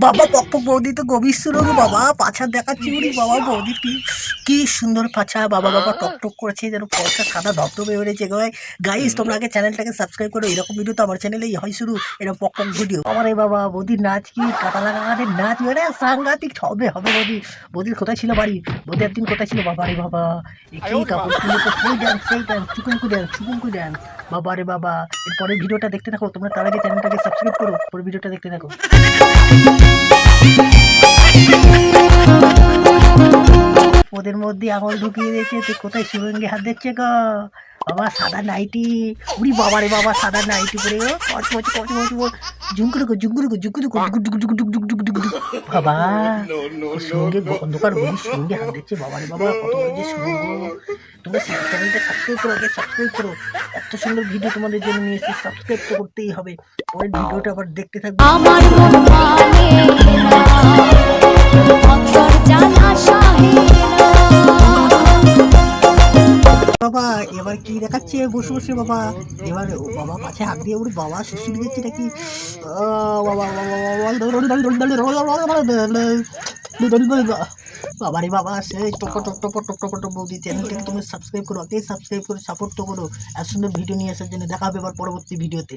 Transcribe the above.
বাবা পক্ক বৌদি তো গভীর সুরগ বাবা, পাছা দেখাচ্ছি উনি বাবা, বৌদি কি কি সুন্দর পাছা বাবা, বাবা টক টক করেছে যেন পয়সা সাদা ধবধবে বেড়েছে গায়ে। গাইস তোমরা আগে চ্যানেলটাকে সাবস্ক্রাইব করো, এরকম ভিডিও তো আমার চ্যানেলেই হয় শুরু, এরকম পক পক ভিডিও। আমার এই বাবা বৌদির নাচ কি কাটা লাগা গানের নাচ মানে সাংঘাতিক হবে হবে। বৌদি বৌদির কোথায় ছিল বাড়ি, বৌদি একদিন কোথায় ছিল বাবা রে বাবা, কি কাপড় খুলে তো সেই ড্যান্স সেই ড্যান্স চুকুমকু ড্যান্স চুকুমকু ড্যান্স বাবা রে বাবা। এরপরে ভিডিওটা দেখতে থাকো তোমরা, তার আগে চ্যানেলটাকে সাবস্ক্রাইব করো, পরে ভিডিওটা দেখতে থাকো। ওদের মধ্যে আঙুল ঢুকিয়ে দিয়েছে, তুই কোথায় সুরঙ্গে হাত দিচ্ছে গো বাবা, সাদা নাইটি, উড়ি বাবা রে বাবা, সাদা নাইটি পরে ঝুঁকুরুকো ঝুঁকুরুকো ঝুঁকুরুকো বাবা সুরঙ্গে অন্ধকার গভীর সুরঙ্গে হাত দিচ্ছে বাবা রে বাবা, কত বড় যে সুরঙ্গ। তোমরা চ্যানেলটা সাবস্ক্রাইব করো, আগে সাবস্ক্রাইব করো, এত সুন্দর ভিডিও তোমাদের জন্য নিয়ে এসে সাবস্ক্রাইব তো করতেই হবে। পরের ভিডিওটা আবার দেখতে থাকবে। আমার মন মানে না অন্তর জানা সহে না। বাবা এবার কি দেখাচ্ছে বসে বসে বাবা, এবার বাবা পাছে হাত দিয়ে উড়ে বাবা শুশুড়ি দিচ্ছে নাকি বাবা রে বাবা, সেই top top top top top top বৌদি চ্যানেলটাকে তুমি সাবস্ক্রাইব করো, আগে সাবস্ক্রাইব করে সাপোর্ট তো করো এত সুন্দর ভিডিও নিয়ে আসার জন্য। দেখা হবে এবার পরবর্তী ভিডিওতে।